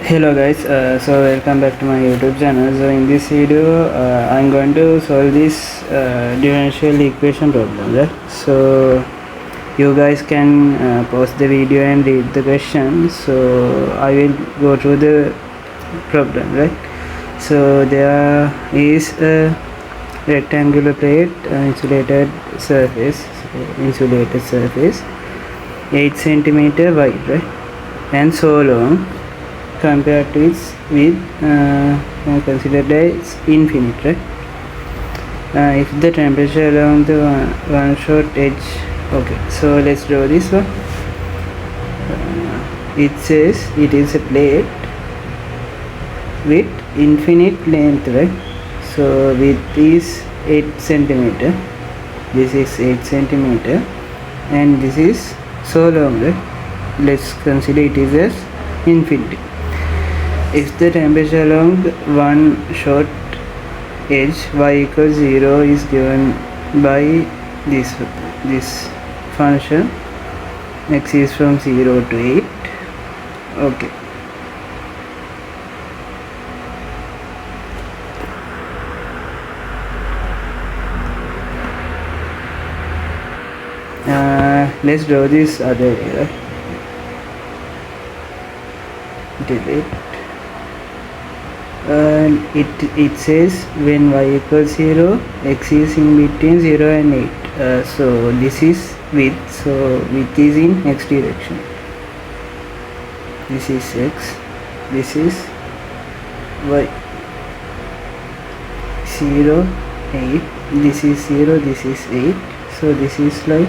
Hello guys, so welcome back to my YouTube channel. So in this video I'm going to solve this differential equation problem, right? So you guys can pause the video and read the question. So I will go through the problem, right? So there is a rectangular plate, insulated surface 8 centimeter wide, right? And so long compared to its width considered as infinite, right? If the temperature along the one short edge, okay, so let's draw this one. It says it is a plate with infinite length, right? So width is 8 centimeter, this is 8 centimeter, and this is so long, right? Let's consider it is as infinity. If the temperature along one short edge y equals 0 is given by this function, x is from 0 to 8, okay. Let's draw this other way, right? Delete. It says when y equals 0, x is in between 0 and 8. So this is width, so width is in x direction. This is x, this is y. 0, 8, this is 0, this is 8. So this is like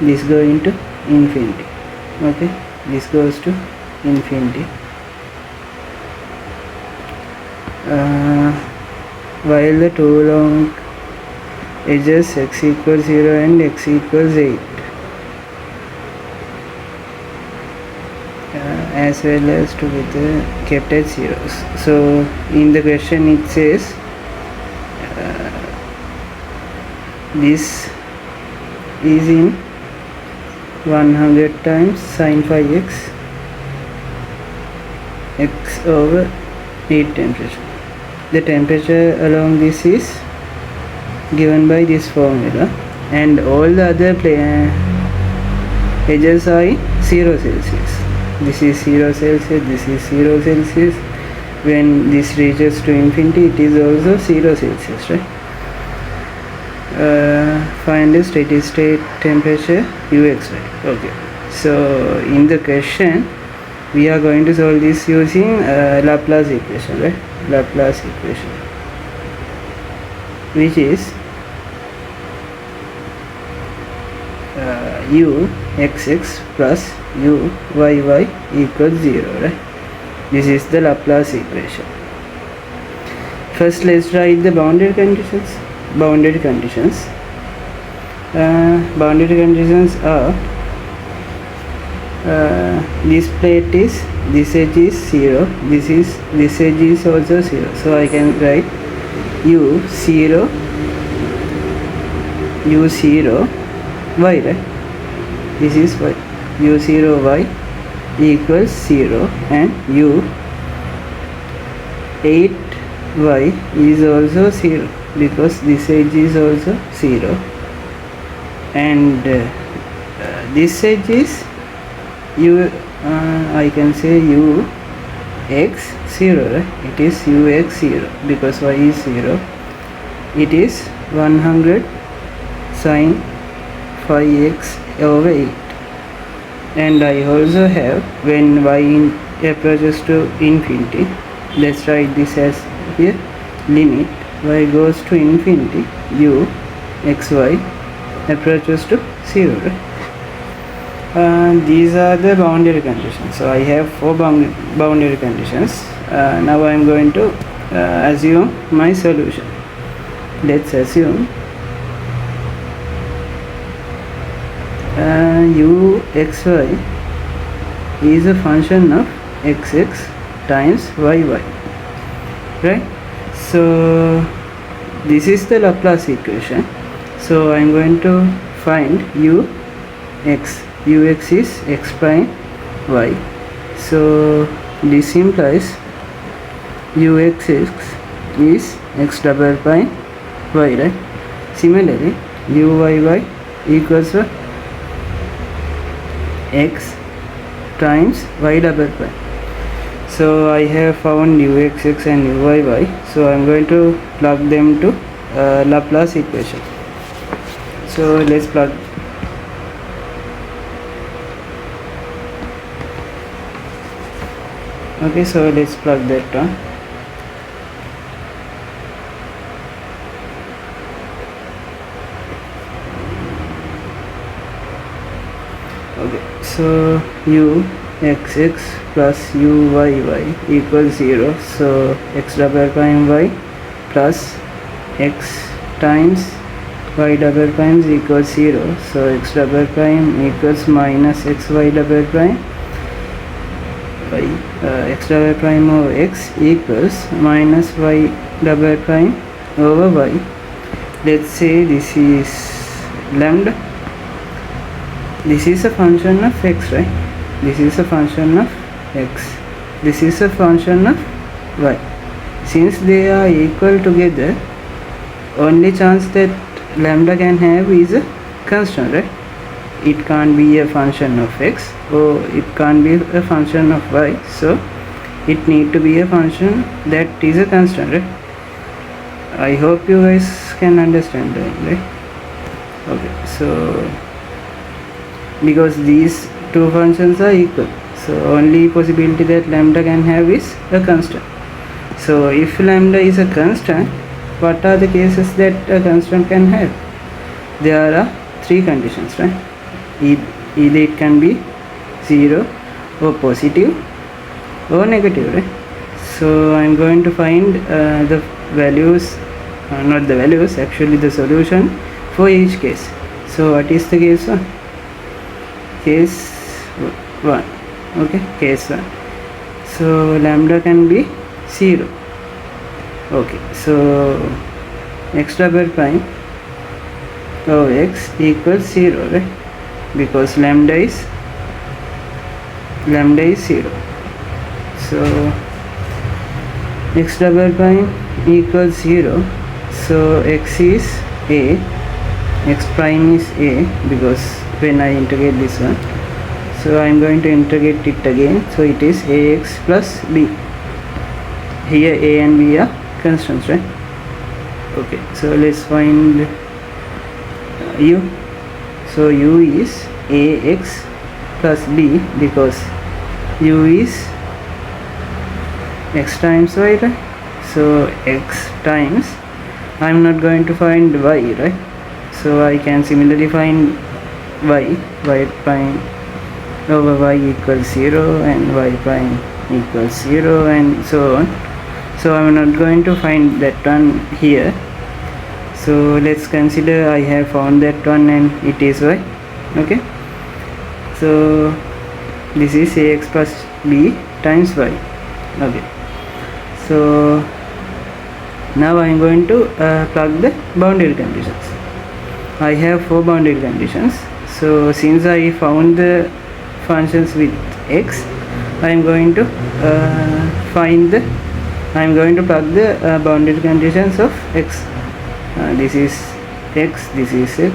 this going to infinity, okay, this goes to infinity. While the two long edges x equals 0 and x equals 8, as well as together kept at zeros. So in the question it says this is in 100 times sin phi x over 8 temperature. The temperature along this is given by this formula, and all the other edges are in 0 Celsius. This is 0 Celsius, this is 0 Celsius. When this reaches to infinity, it is also 0 Celsius, right? Find the steady state temperature ux, right? Okay. So in the question we are going to solve this using Laplace equation, right? Laplace equation, which is u xx plus u yy equals 0, right? This is the Laplace equation. First let's write the boundary conditions. Boundary conditions are this plate is, this edge is 0, this edge is also 0, so I can write u0 y, right? This is y, u0 y equals 0, and u8 y is also 0 because this edge is also 0, and this edge is I can say ux 0, right? It is ux 0 because y is 0. It is 100 sin phi x over 8, and I also have when y approaches to infinity, let's write this as here, limit y goes to infinity, u xy approaches to 0, right? These are the boundary conditions. So I have 4 boundary conditions. Now I am going to assume my solution. Let's assume uxy is a function of xx times yy, right? So this is the Laplace equation. So I am going to find ux is x prime y. So this implies uxx is x double prime y, right? Similarly, uyy equals to x times y double prime. So I have found uxx and uyy, so I'm going to plug them to Laplace equation. So let's plug. Okay, so let's plug that one. Okay, so uxx plus uyy equals 0, so x double prime y plus x times y double prime is equals 0, so x double prime equals minus xy double prime y, x double prime over x equals minus y double prime over y. Let's say this is lambda. This is a function of x, right? This is a function of x. This is a function of y. Since they are equal together, only chance that lambda can have is a constant, right? It can't be a function of x or it can't be a function of y, so it need to be a function that is a constant, right? I hope you guys can understand that, right? Okay, so because these two functions are equal, so only possibility that lambda can have is a constant. So if lambda is a constant, what are the cases that a constant can have? There are three conditions, right? Either it can be 0 or positive or negative, right? So I'm going to find the values, not the values, actually the solution for each case. So what is the case 1? Case 1. Okay, case 1. So lambda can be 0. Okay, so x double prime of x equals 0, right? Because lambda is 0. So x double prime equals 0, so x is a, x prime is a, because when I integrate this one, so I am going to integrate it again, so it is ax plus b. Here a and b are constants, right? Okay, so let's find u. So u is ax plus b, because u is x times y, right? So x times, I am not going to find y, right? So I can similarly find y prime over y equals 0 and y prime equals 0 and so on. So I am not going to find that one here. So let's consider I have found that one and it is y. Okay, so this is ax plus b times y. Okay, so now I am going to plug the boundary conditions. I have 4 boundary conditions. So since I found the functions with x, I am going to plug the boundary conditions of x. This is x, this is x.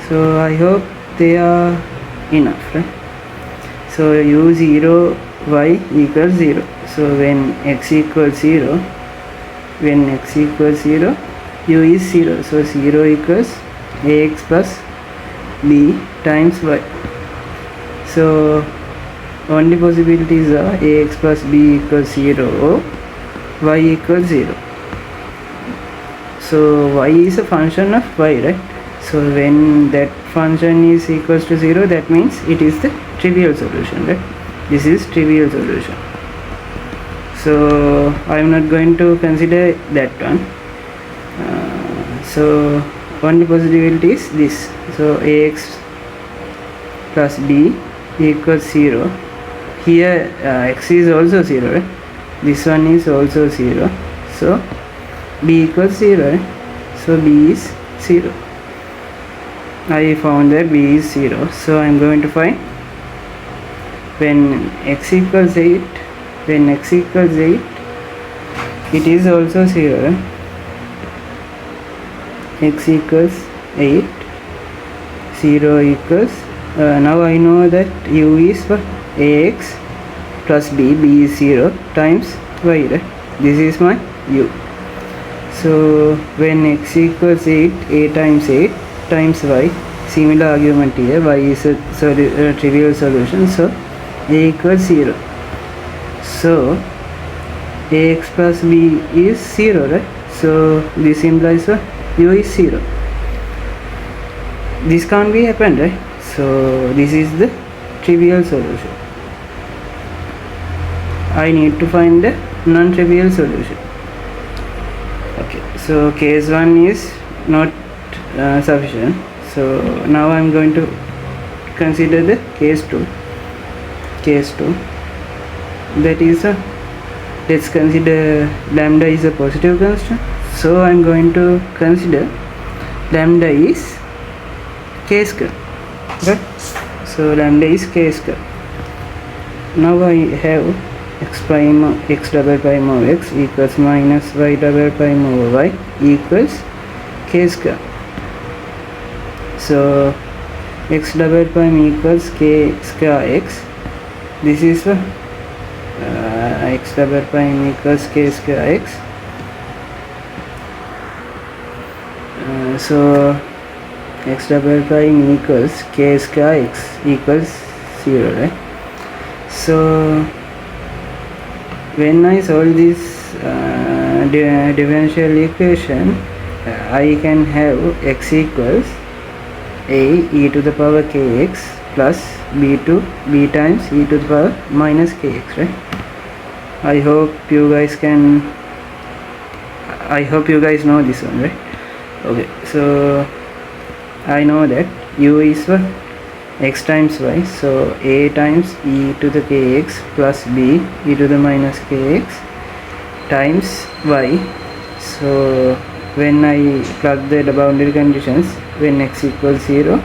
So I hope they are enough, right? So u0 y equals 0. So when x equals 0, u is 0. So 0 equals ax plus b times y. So only possibilities are ax plus b equals 0 or y equals 0. So y is a function of y, right? So when that function is equals to 0, that means it is the trivial solution, right? This is trivial solution. So I am not going to consider that one. So only possibility is this. So ax plus b equals 0. Here x is also 0, right? This one is also 0. So b equals 0, right? So b is 0. I found that b is 0. So I am going to find when x equals 8, when x equals 8, it is also 0, right? X equals 8, 0 equals, now I know that u is what? Ax plus b is 0 times y, right? This is my u. So when x equals 8, a times 8 times y, similar argument here, y is a trivial solution, so a equals 0. So ax plus b is 0, right? So this implies what? U is 0. This can't be happened, right? So this is the trivial solution. I need to find the non-trivial solution. Okay, so case 1 is not sufficient. So now I am going to consider the case 2. Case 2, that is let's consider lambda is a positive constant. So I am going to consider lambda is k square, right? So lambda is k square. Now I have x double prime of x equals minus y double prime over y equals k square. So x double prime equals k square x. This is x double prime equals k square x. So x double prime equals k square x equals 0, right? So when I solve this differential equation, I can have x equals a e to the power kx plus b times e to the power minus kx, right? I hope you guys know this one, right? Okay, so I know that u is what? X times y, so a times e to the kx plus b e to the minus kx times y. So when I plug the boundary conditions, when x equals 0,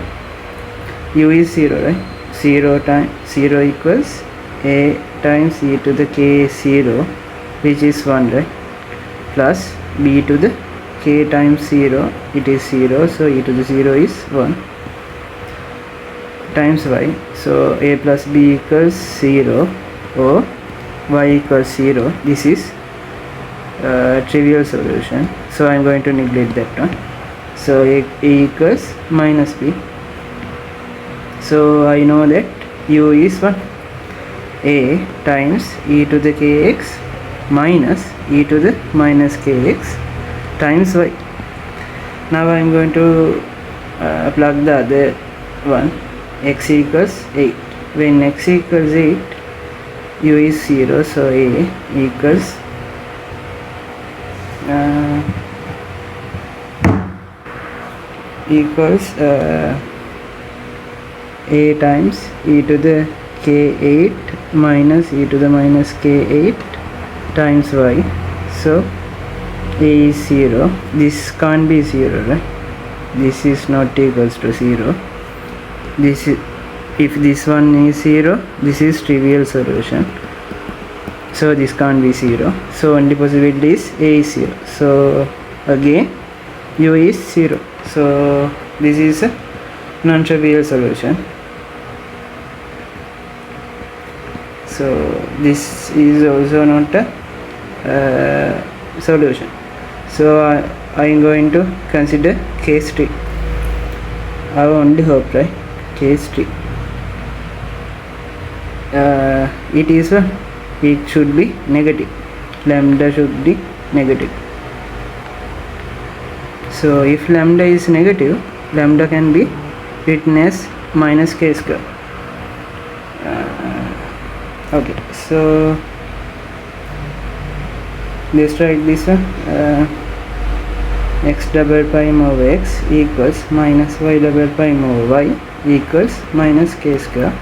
u is 0, right? 0 equals a times e to the k 0, which is 1, right? Plus b to the k times 0, it is 0, so e to the 0 is 1 times y. So a plus b equals 0 or y equals 0. This is trivial solution, so I am going to neglect that one. So a equals minus b. So I know that u is what? A times e to the kx minus e to the minus kx times y. Now I am going to plug the other one. X equals 8. When x equals 8, u is 0, so a equals a times e to the k8 minus e to the minus k8 times y. So a is 0. This can't be 0, right? This is not equals to 0. This is, if this one is 0, this is trivial solution, so this can't be 0. So only possibility is a is 0. So again u is 0. So this is a non-trivial solution. So this is also not a solution. So I am going to consider case 3. I only hope, right? Case 3. It is it should be negative. Lambda should be negative. So if lambda is negative, lambda can be written as minus k square. Okay, so let's write this one. X double prime over x equals minus y double prime over y equals minus k square.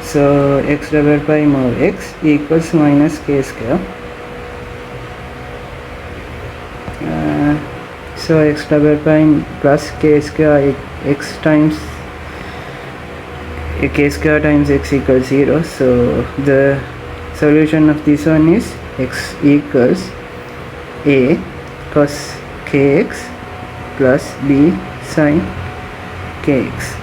So x double prime over x equals minus k square. So x double prime plus k square x times k square times x equals 0. So the solution of this one is x equals a cos kx plus b sin kx.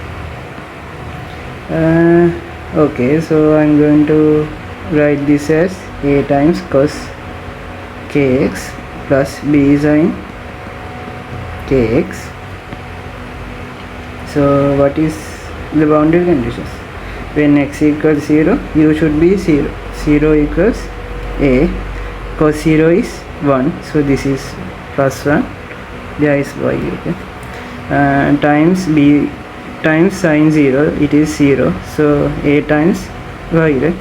Okay, so I'm going to write this as a times cos kx plus b sin kx. So what is the boundary conditions? When x equals 0, u should be 0. 0 equals a, cos 0 is 1, so this is plus 1, there is y, okay. Times b times sin 0, it is 0, so a times y, right?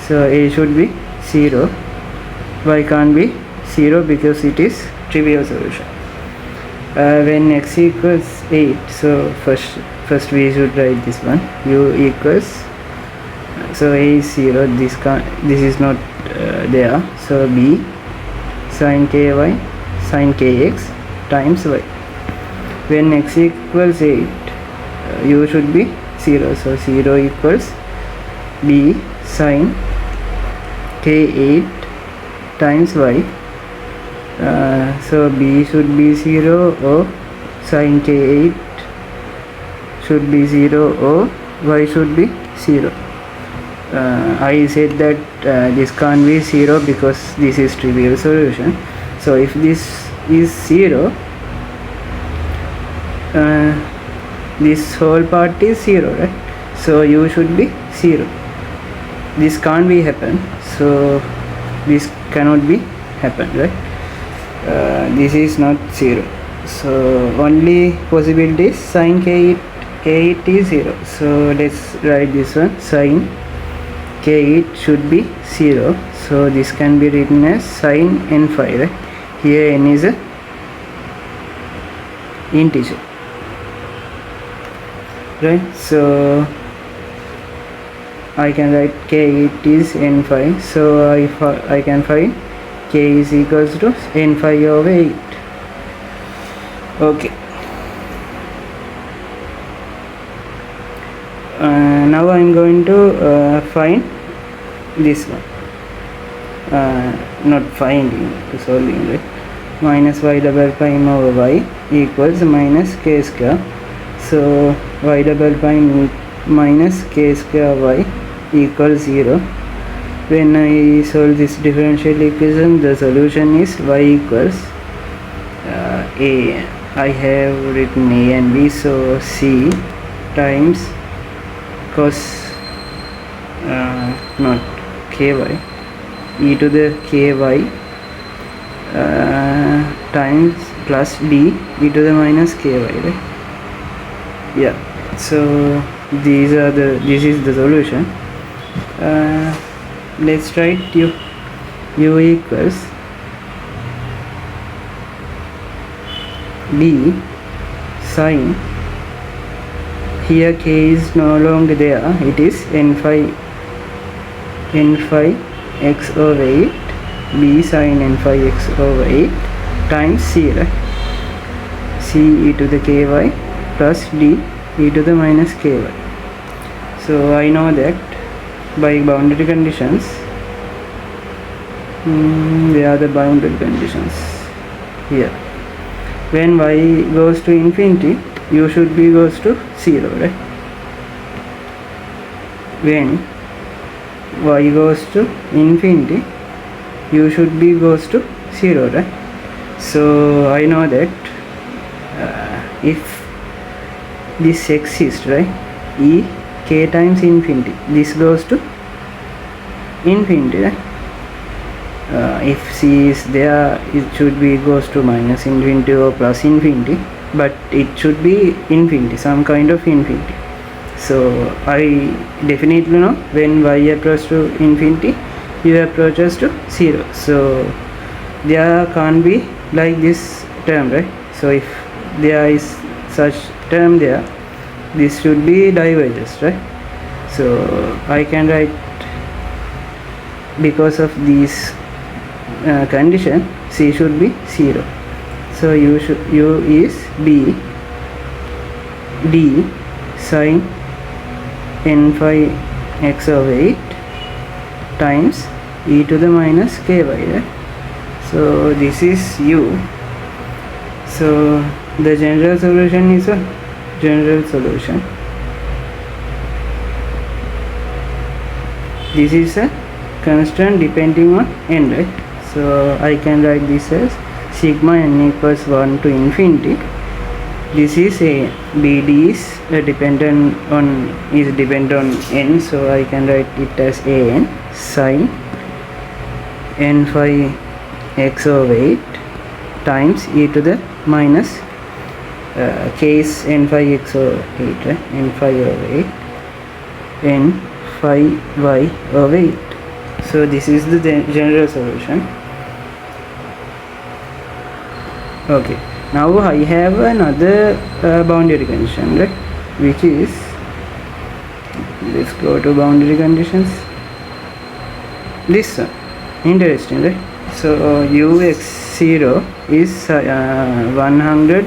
So a should be 0, y can't be 0 because it is trivial solution. When x equals 8, so first we should write this one, u equals, so a is 0, this is not there, so b sin ky sin kx times y. When x equals 8, u should be 0, so 0 equals b sin k8 times y. So b should be 0 or sin k8 should be 0 or y should be 0. I said that this can't be 0 because this is trivial solution. So if this is 0, this whole part is 0, right? So u should be 0. This can't be happen, so this cannot be happen, right? This is not 0, so only possibility is sin k8 is 0. So let's write this one, sin k8 should be 0, so this can be written as sin n5, right? Here n is a integer, right? So I can write k8 is n5, so I can find k is equals to n5 over 8. Okay. Now I am going to find this one. Not finding, solving, right? Minus y double prime over y equals minus k square. So y double prime minus k square y equals 0. When I solve this differential equation, the solution is y equals a. I have written a and b, so c times cos not ky e to the ky times plus b e to the minus ky, right? Yeah, so this is the solution. Let's write u equals b sin, here k is no longer there, it is n5 x over 8, b sin n5 x over 8 times c, right? c e to the ky plus d e to the minus ky. So I know that by boundary conditions, where are the boundary conditions? Here. When y goes to infinity, u should be goes to 0, right? When y goes to infinity, u should be goes to 0, right? So I know that if this exists, right, e k times infinity, this goes to infinity, right? If c is there, it should be goes to minus infinity or plus infinity, but it should be infinity, some kind of infinity. So I definitely know when y approaches to infinity, u approaches to 0. So there can't be like this term, right? So if there is such term there, this should be diverges, right? So I can write, because of these condition, c should be 0. So u is b d sin n5 x over 8 times e to the minus ky, right? So this is u. So the general solution is a general solution. This is a constant depending on n, right? So I can write this as sigma n equals 1 to infinity. This is a bd is dependent on n, so I can write it as an sine n phi x over 8 times e to the minus case n phi x over 8, right? N phi over 8 n phi y over 8. So this is the general solution. Okay, now I have another boundary condition, right, which is, let's go to boundary conditions. This one, interesting, right? So ux0 is 100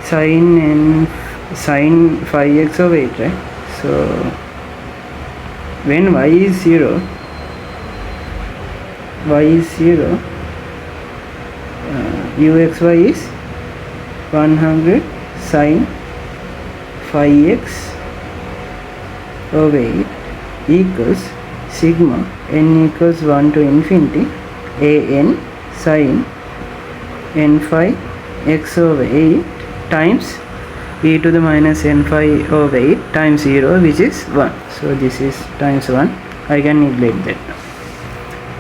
sin phi x over 8, right? So when y is 0, uxy is 100 sin phi x over 8 equals sigma n equals 1 to infinity an sin n phi x over 8 times e to the minus n phi over 8 times 0, which is 1. So this is times 1. I can neglect that.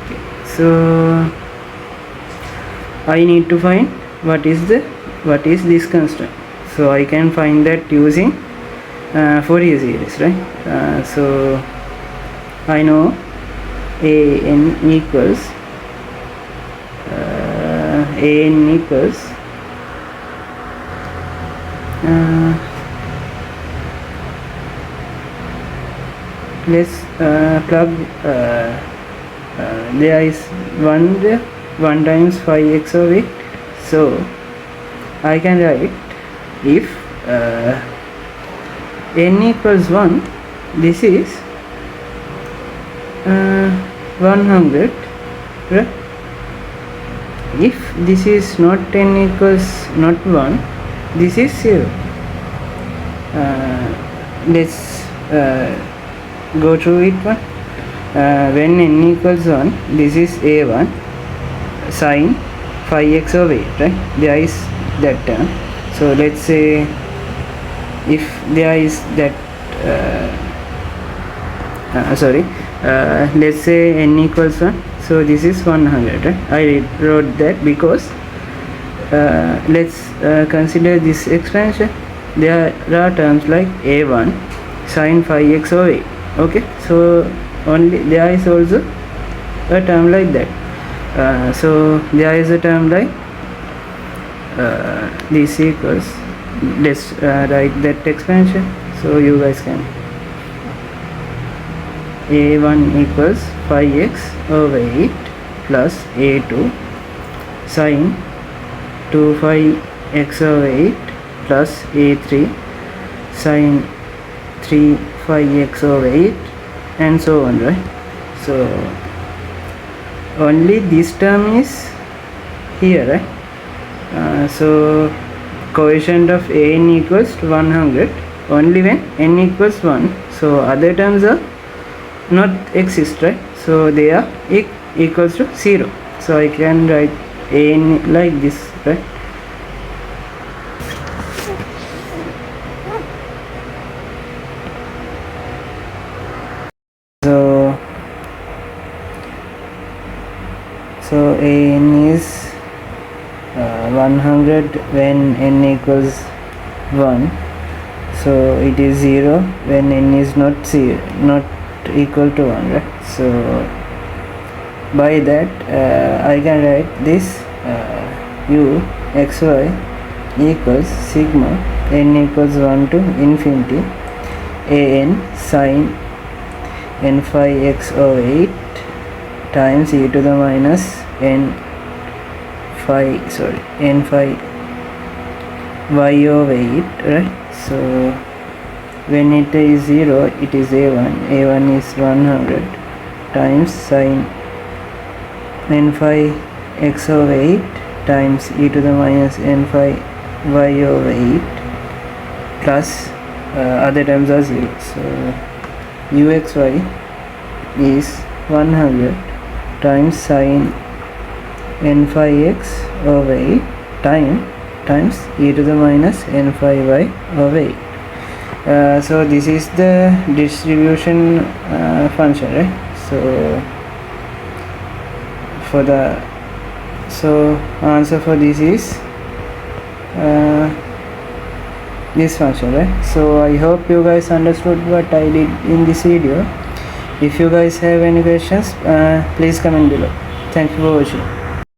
Okay. So I need to find what is this constant. So I can find that using Fourier series, right? So I know an equals let's plug there is 1 times phi x over 8. So I can write, if n equals 1, this is 100, right? If this is not n equals not 1, this is 0. Let's go through it one. When n equals 1, this is a1 sin phi x over 8, right? There is that term. So let's say if there is that let's say n equals 1, so this is 100, right? I wrote that because let's consider this expansion. There are terms like a1 sin phi x over 8. Okay, so only there is also a term like that. So there is a term like this equals, let's write that expansion so you guys can. a1 equals phi x over 8 plus a2 sin 2 phi x over 8 plus a3 sin 3 phi x over 8 and so on, right? So only this term is here, right? So coefficient of an equals to 100 only when n equals 1. So other terms are not exist, right? So they are equals to 0. So I can write an like this, right? So an is 100 when n equals 1. So it is 0 when n is not equal to 1, right? So by that I can write this u xy equals sigma n equals 1 to infinity an sin n phi x over 8 times e to the minus n phi y over 8, right? So when it is 0, it is a1 is 100 times sin n phi x over 8 times e to the minus n phi y over 8 plus other terms are 0. So uxy is 100 times sine n phi x over 8 times e to the minus n phi y over 8. So this is the distribution function, right? So answer for this is this function, right? So I hope you guys understood what I did in this video. If you guys have any questions, please comment below. Thank you for watching.